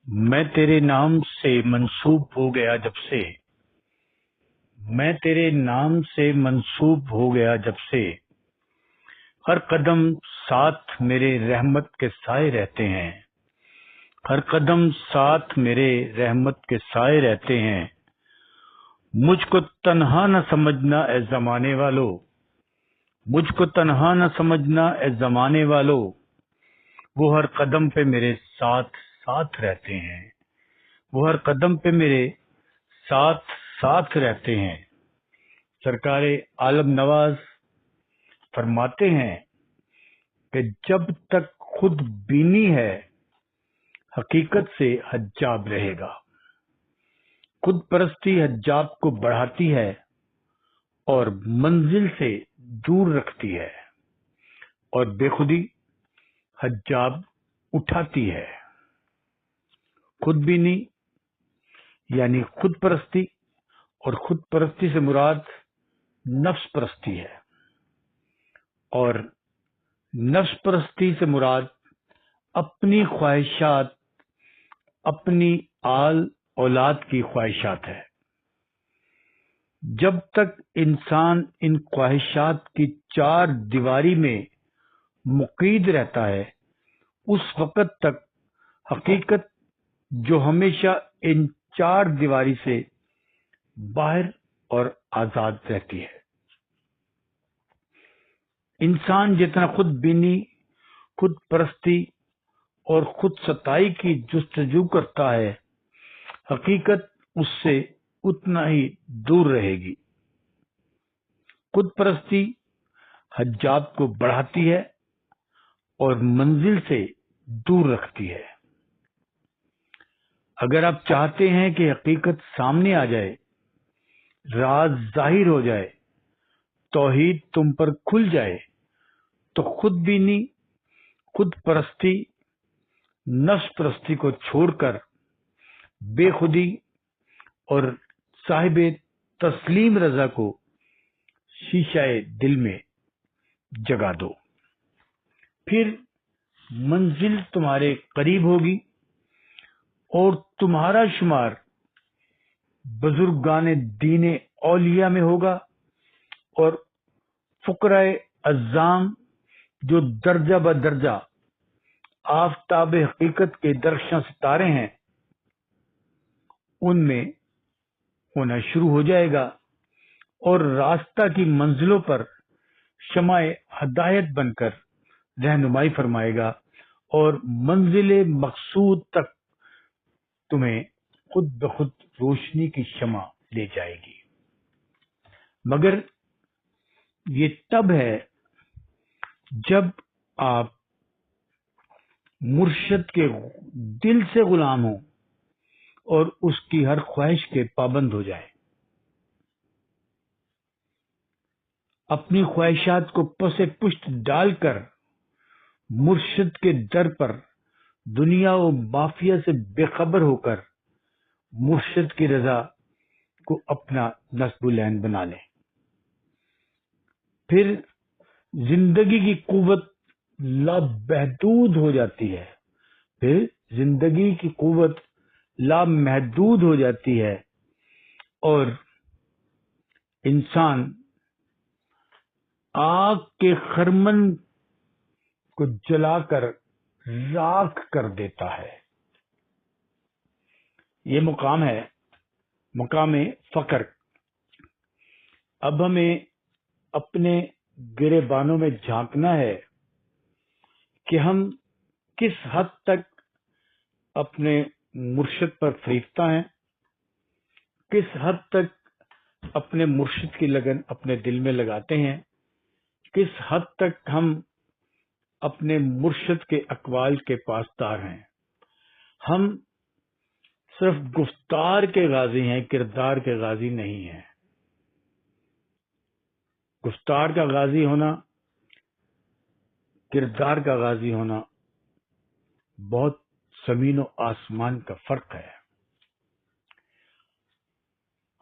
میں تیرے نام سے منسوب ہو گیا جب سے، میں تیرے نام سے منسوب ہو گیا جب سے، ہر قدم ساتھ میرے رحمت کے سائے رہتے ہیں، ہر قدم ساتھ میرے رحمت کے سائے رہتے ہیں۔ مجھ کو تنہا نہ سمجھنا اے زمانے والو، مجھ کو تنہا نہ سمجھنا اے زمانے والو، وہ ہر قدم پہ میرے ساتھ ساتھ رہتے ہیں، وہ ہر قدم پہ میرے ساتھ ساتھ رہتے ہیں۔ سرکار عالم نواز فرماتے ہیں کہ جب تک خود بینی ہے حقیقت سے حجاب رہے گا، خود پرستی حجاب کو بڑھاتی ہے اور منزل سے دور رکھتی ہے، اور بے خودی حجاب اٹھاتی ہے۔ خود بینی یعنی خود پرستی، اور خود پرستی سے مراد نفس پرستی ہے، اور نفس پرستی سے مراد اپنی خواہشات، اپنی آل اولاد کی خواہشات ہے۔ جب تک انسان ان خواہشات کی چار دیواری میں مقید رہتا ہے، اس وقت تک حقیقت جو ہمیشہ ان چار دیواری سے باہر اور آزاد رہتی ہے۔ انسان جتنا خود بینی، خود پرستی اور خود ستائی کی جستجو کرتا ہے، حقیقت اس سے اتنا ہی دور رہے گی۔ خود پرستی حجاب کو بڑھاتی ہے اور منزل سے دور رکھتی ہے۔ اگر آپ چاہتے ہیں کہ حقیقت سامنے آ جائے، راز ظاہر ہو جائے، توحید تم پر کھل جائے، تو خود بینی، خود پرستی، نفس پرستی کو چھوڑ کر بے خودی اور صاحب تسلیم رضا کو شیشہ دل میں جگا دو، پھر منزل تمہارے قریب ہوگی اور تمہارا شمار بزرگان دین اولیاء میں ہوگا، اور فقراء اعظام جو درجہ بدرجہ آفتاب حقیقت کے درخشاں ستارے ہیں، ان میں ہونا شروع ہو جائے گا، اور راستہ کی منزلوں پر شمع ہدایت بن کر رہنمائی فرمائے گا، اور منزل مقصود تک تمہیں خود بخود روشنی کی شمع لے جائے گی۔ مگر یہ تب ہے جب آپ مرشد کے دل سے غلام ہوں اور اس کی ہر خواہش کے پابند ہو جائیں، اپنی خواہشات کو پس پشت ڈال کر مرشد کے در پر دنیا و مافیا سے بے خبر ہو کر مرشد کی رضا کو اپنا نصب العین بنا لیں۔ پھر زندگی کی قوت لامحدود ہو جاتی ہے، پھر زندگی کی قوت لامحدود ہو جاتی ہے، اور انسان آگ کے خرمن کو جلا کر راکھ کر دیتا ہے۔ یہ مقام ہے، مقام فقر۔ اب ہمیں اپنے گریبانوں میں جھانکنا ہے کہ ہم کس حد تک اپنے مرشد پر فریفتہ ہیں، کس حد تک اپنے مرشد کی لگن اپنے دل میں لگاتے ہیں، کس حد تک ہم اپنے مرشد کے اقوال کے پاسدار ہیں۔ ہم صرف گفتار کے غازی ہیں، کردار کے غازی نہیں ہیں۔ گفتار کا غازی ہونا، کردار کا غازی ہونا بہت زمین و آسمان کا فرق ہے۔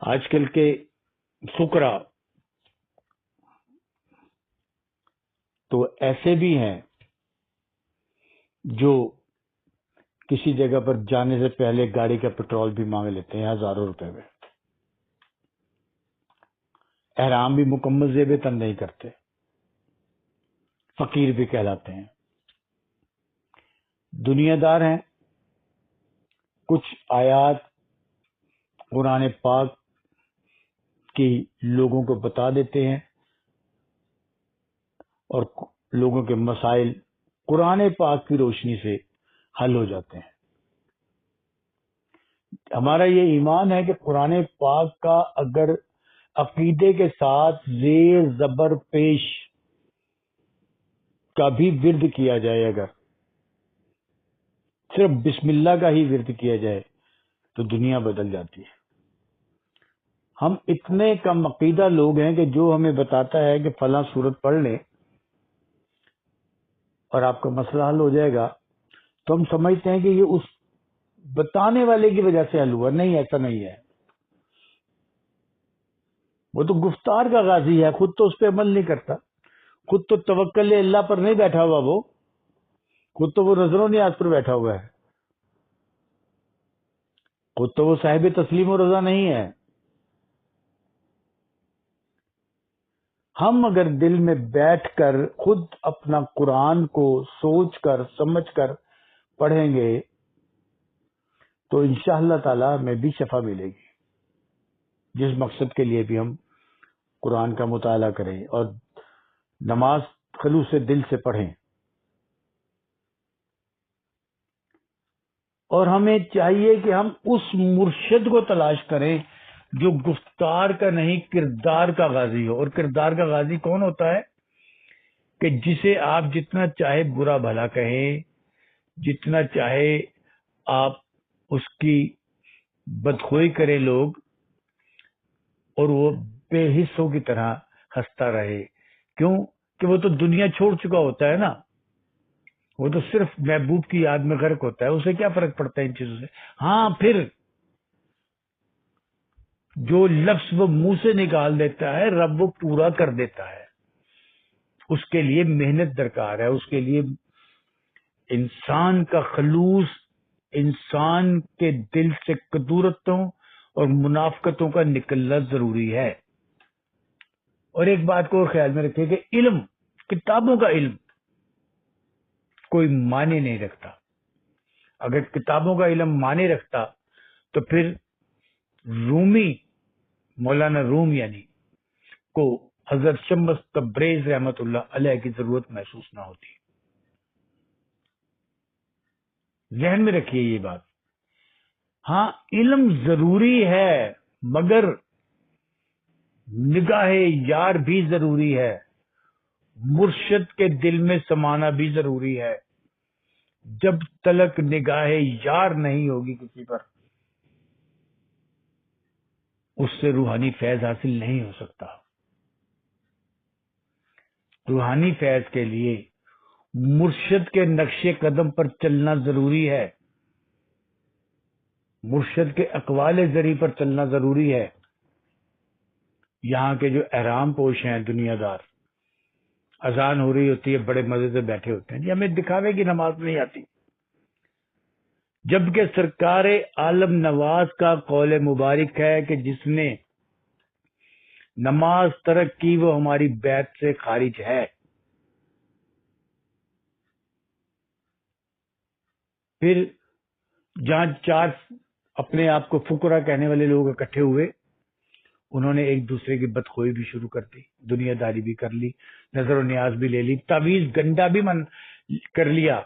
آج کل کے فقراء تو ایسے بھی ہیں جو کسی جگہ پر جانے سے پہلے گاڑی کا پیٹرول بھی مانگ لیتے ہیں ہزاروں روپے میں. احرام بھی مکمل زیب تن نہیں کرتے، فقیر بھی کہلاتے ہیں. دنیا دار ہیں. کچھ آیات قرآن پاک کی لوگوں کو بتا دیتے ہیں اور لوگوں کے مسائل قرآن پاک کی روشنی سے حل ہو جاتے ہیں. ہمارا یہ ایمان ہے کہ قرآن پاک کا اگر عقیدے کے ساتھ زیر زبر پیش کا بھی ورد کیا جائے، اگر صرف بسم اللہ کا ہی ورد کیا جائے تو دنیا بدل جاتی ہے. ہم اتنے کم عقیدہ لوگ ہیں کہ جو ہمیں بتاتا ہے کہ فلاں سورت پڑھ لیں اور آپ کا مسئلہ حل ہو جائے گا، تو ہم سمجھتے ہیں کہ یہ اس بتانے والے کی وجہ سے حل ہوا. نہیں، ایسا نہیں ہے. وہ تو گفتار کا غازی ہے، خود تو اس پہ عمل نہیں کرتا، خود تو توکل اللہ پر نہیں بیٹھا ہوا، وہ خود تو وہ نظر و نیاز پر بیٹھا ہوا ہے، خود تو وہ صاحب تسلیم و رضا نہیں ہے. ہم اگر دل میں بیٹھ کر خود اپنا قرآن کو سوچ کر سمجھ کر پڑھیں گے تو انشاءاللہ تعالی ہمیں بھی شفا ملے گی. جس مقصد کے لیے بھی ہم قرآن کا مطالعہ کریں اور نماز خلوص دل سے پڑھیں. اور ہمیں چاہیے کہ ہم اس مرشد کو تلاش کریں جو گفتار کا نہیں کردار کا غازی ہو. اور کردار کا غازی کون ہوتا ہے؟ کہ جسے آپ جتنا چاہے برا بھلا کہیں، جتنا چاہے آپ اس کی بدخوئی کرے لوگ، اور وہ بے حصوں کی طرح ہنستا رہے. کیوں؟ کہ وہ تو دنیا چھوڑ چکا ہوتا ہے نا، وہ تو صرف محبوب کی یاد میں غرق ہوتا ہے. اسے کیا فرق پڑتا ہے ان چیزوں سے؟ ہاں، پھر جو لفظ وہ منہ سے نکال دیتا ہے رب وہ پورا کر دیتا ہے. اس کے لیے محنت درکار ہے، اس کے لیے انسان کا خلوص، انسان کے دل سے کدورتوں اور منافقتوں کا نکلنا ضروری ہے. اور ایک بات کو خیال میں رکھیں کہ علم، کتابوں کا علم کوئی معنی نہیں رکھتا. اگر کتابوں کا علم معنی رکھتا تو پھر رومی، مولانا روم یعنی کو حضرت شمس تبریز رحمت اللہ علیہ کی ضرورت محسوس نہ ہوتی. ذہن میں رکھیے یہ بات. ہاں، علم ضروری ہے مگر نگاہ یار بھی ضروری ہے، مرشد کے دل میں سمانا بھی ضروری ہے. جب تلک نگاہ یار نہیں ہوگی کسی پر، اس سے روحانی فیض حاصل نہیں ہو سکتا. روحانی فیض کے لیے مرشد کے نقش قدم پر چلنا ضروری ہے، مرشد کے اقوال ذری پر چلنا ضروری ہے. یہاں کے جو احرام پوش ہیں دنیا دار، اذان ہو رہی ہوتی ہے بڑے مزے سے بیٹھے ہوتے ہیں، جی ہمیں دکھاوے کی نماز نہیں آتی، جبکہ سرکار عالم نواز کا قول مبارک ہے کہ جس نے نماز ترک کی وہ ہماری بیعت سے خارج ہے. پھر جہاں چار اپنے آپ کو فقرا کہنے والے لوگ اکٹھے ہوئے، انہوں نے ایک دوسرے کی بدخوئی بھی شروع کر دی، دنیا داری بھی کر لی، نظر و نیاز بھی لے لی، تعویذ گنڈا بھی من کر لیا.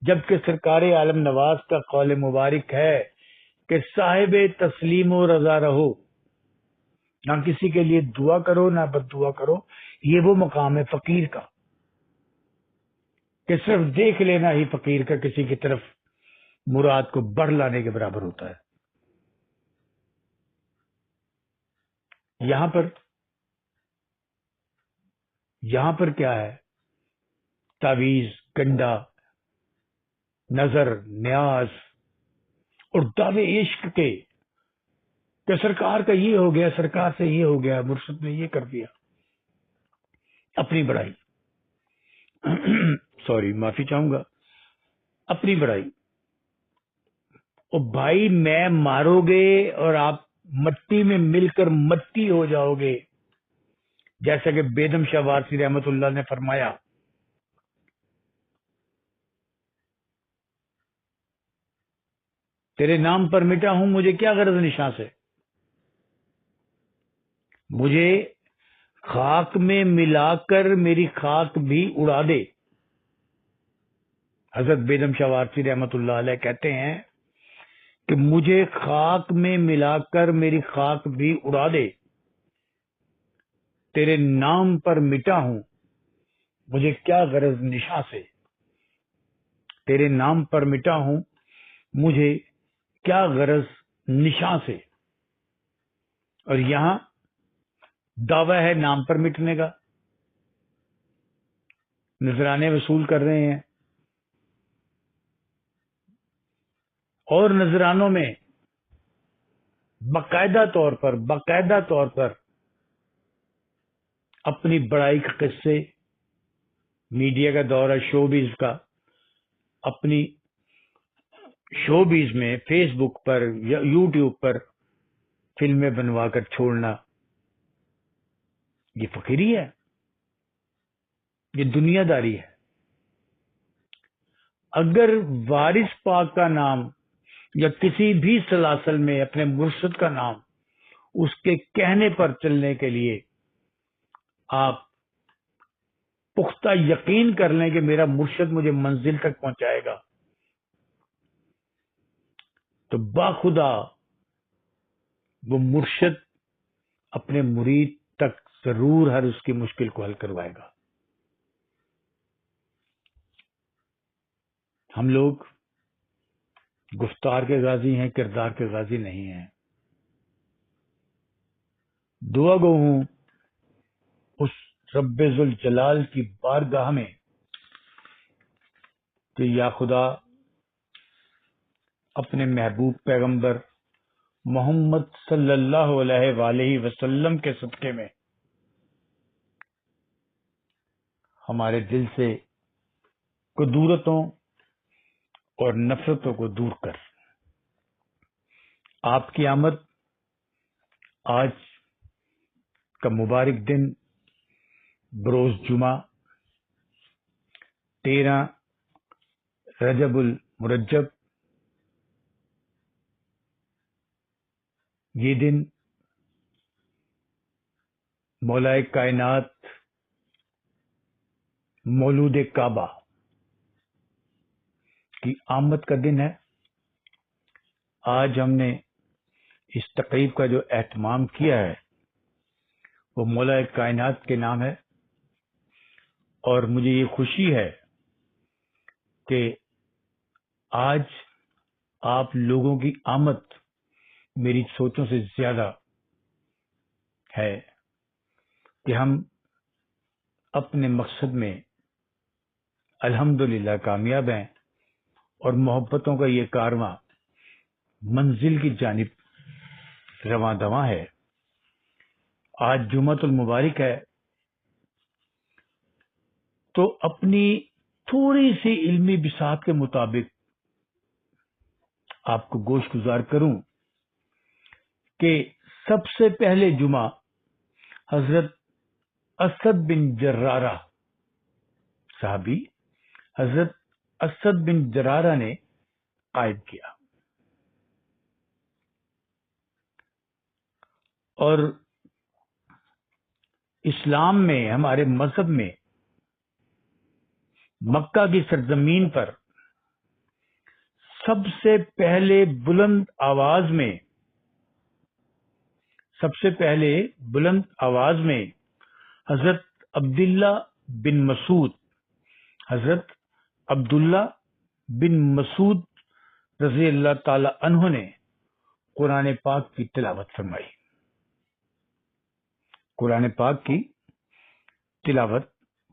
جبکہ سرکار عالم نواز کا قول مبارک ہے کہ صاحب تسلیم و رضا رہو، نہ کسی کے لیے دعا کرو نہ بد دعا کرو. یہ وہ مقام ہے فقیر کا کہ صرف دیکھ لینا ہی فقیر کا کسی کی طرف مراد کو بڑھ لانے کے برابر ہوتا ہے. یہاں پر کیا ہے؟ تعویذ گنڈا، نظر نیاز اور دعوے عشق کے کہ سرکار کا یہ ہو گیا، سرکار سے یہ ہو گیا، مرشد نے یہ کر دیا. اپنی بڑائی سوری معافی چاہوں گا، اپنی بڑائی. اور بھائی میں مارو گے اور آپ مٹی میں مل کر مٹی ہو جاؤ گے، جیسا کہ بیدم شاہ وارسی رحمت اللہ نے فرمایا. تیرے نام پر مٹا ہوں، مجھے کیا غرض نشاں سے، مجھے خاک میں ملا کر میری خاک بھی اڑا دے. حضرت بیدم شاہ وارسی رحمت اللہ علیہ کہتے ہیں کہ مجھے خاک میں ملا کر میری خاک بھی اڑا دے، تیرے نام پر مٹا ہوں، مجھے کیا غرض نشاں سے، تیرے نام پر مٹا ہوں، مجھے کیا غرض نشاں سے. اور یہاں دعویٰ ہے نام پر مٹنے کا، نذرانے وصول کر رہے ہیں، اور نذرانوں میں باقاعدہ طور پر اپنی بڑائی کے قصے، میڈیا کا دور ہے شوبیز کا، اپنی شوبیز میں فیس بک پر یا یوٹیوب پر فلمیں بنوا کر چھوڑنا، یہ فقیری ہے، یہ دنیا داری ہے. اگر وارث پاک کا نام یا کسی بھی سلاسل میں اپنے مرشد کا نام اس کے کہنے پر چلنے کے لیے آپ پختہ یقین کر لیں کہ میرا مرشد مجھے منزل تک پہنچائے گا، تو باخدا وہ مرشد اپنے مرید تک ضرور ہر اس کی مشکل کو حل کروائے گا. ہم لوگ گفتار کے غازی ہیں، کردار کے غازی نہیں ہیں. دعا گو ہوں اس رب ذوالجلال کی بارگاہ میں کہ یا خدا اپنے محبوب پیغمبر محمد صلی اللہ علیہ وآلہ وسلم کے صدقے میں ہمارے دل سے کدورتوں اور نفرتوں کو دور کر. آپ کی آمد آج کا مبارک دن بروز جمعہ 13 رجب المرجب، یہ دن مولا کائنات مولود کعبہ کی آمد کا دن ہے. آج ہم نے اس تقریب کا جو اہتمام کیا ہے وہ مولا کائنات کے نام ہے، اور مجھے یہ خوشی ہے کہ آج آپ لوگوں کی آمد میری سوچوں سے زیادہ ہے کہ ہم اپنے مقصد میں الحمدللہ کامیاب ہیں، اور محبتوں کا یہ کارواں منزل کی جانب رواں دواں ہے. آج جمعۃ المبارک ہے، تو اپنی تھوڑی سی علمی بساط کے مطابق آپ کو گوش گزار کروں کہ سب سے پہلے جمعہ حضرت اسد بن جرارہ صحابی حضرت اسد بن جرارہ نے قائم کیا، اور اسلام میں ہمارے مذہب میں مکہ کی سرزمین پر سب سے پہلے بلند آواز میں حضرت عبداللہ بن مسعود رضی اللہ تعالی عنہ نے قرآن پاک کی تلاوت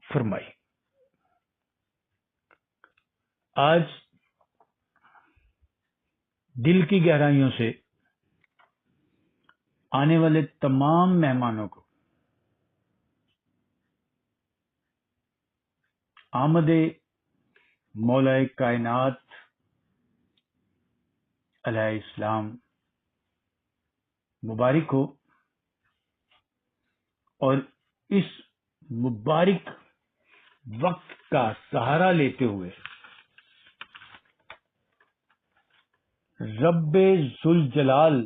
فرمائی. آج دل کی گہرائیوں سے آنے والے تمام مہمانوں کو آمد مولا کائنات علیہ السلام مبارک ہو، اور اس مبارک وقت کا سہارا لیتے ہوئے رب ذوالجلال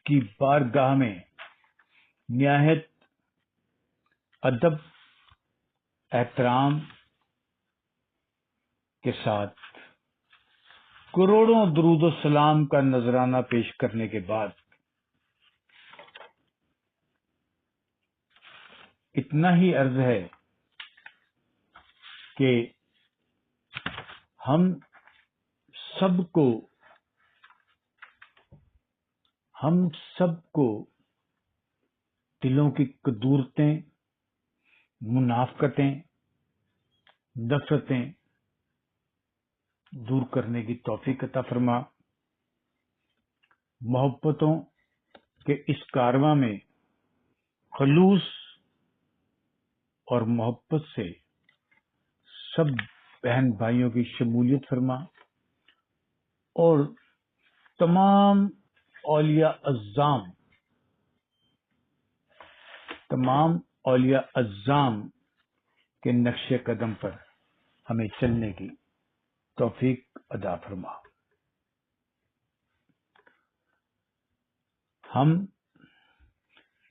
کی بارگاہ میں نہایت ادب احترام کے ساتھ کروڑوں درود و سلام کا نذرانہ پیش کرنے کے بعد اتنا ہی عرض ہے کہ ہم سب کو دلوں کی قدورتیں، منافقتیں، نفرتیں دور کرنے کی توفیق عطا فرما، محبتوں کے اس کارواں میں خلوص اور محبت سے سب بہن بھائیوں کی شمولیت فرما، اور تمام اولیاء اعظام کے نقش قدم پر ہمیں چلنے کی توفیق عطا فرما۔ ہم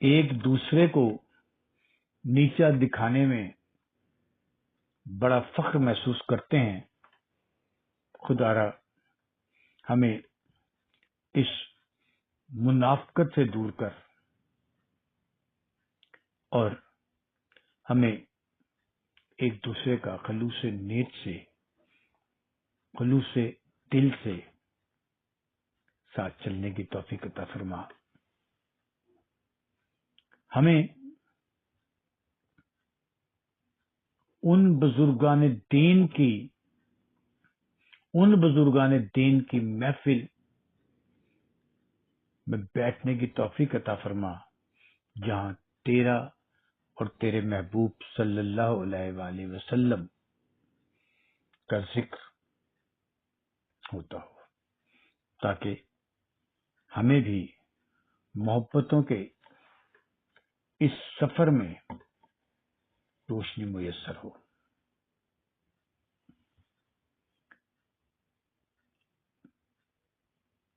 ایک دوسرے کو نیچا دکھانے میں بڑا فخر محسوس کرتے ہیں، خدا را ہمیں اس منافقت سے دور کر اور ہمیں ایک دوسرے کا خلوص نیت سے، خلوص دل سے ساتھ چلنے کی توفیق عطا فرما۔ ہمیں ان بزرگان دین کی محفل میں بیٹھنے کی توفیق عطا فرما جہاں تیرا اور تیرے محبوب صلی اللہ علیہ وآلہ وسلم کا ذکر ہوتا ہو، تاکہ ہمیں بھی محبتوں کے اس سفر میں روشنی میسر ہو۔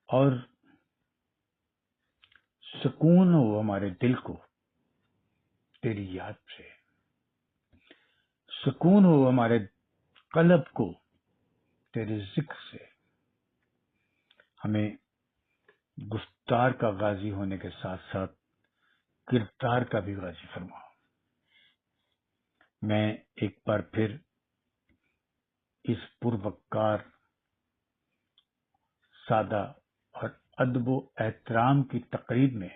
اور سکون ہو ہمارے دل کو تیری یاد سے، سکون ہو ہمارے قلب کو تیرے ذکر سے۔ ہمیں گفتار کا غازی ہونے کے ساتھ ساتھ کردار کا بھی غازی فرما۔ میں ایک بار پھر اس پروقار، سادہ اور ادب و احترام کی تقریب میں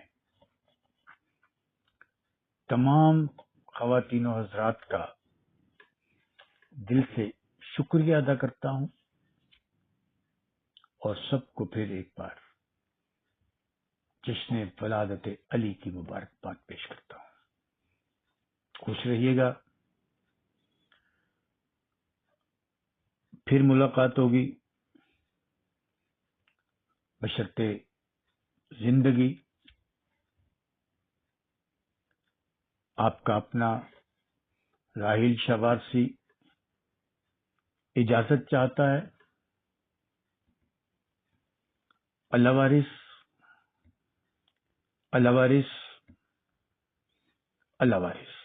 تمام خواتین و حضرات کا دل سے شکریہ ادا کرتا ہوں، اور سب کو پھر ایک بار جشن ولادت علی کی مبارکباد پیش کرتا ہوں۔ خوش رہیے گا، پھر ملاقات ہوگی بشرط زندگی۔ آپ کا اپنا راحیل شاہ وارسی اجازت چاہتا ہے۔ اللہ وارث، اللہ وارث، اللہ وارث۔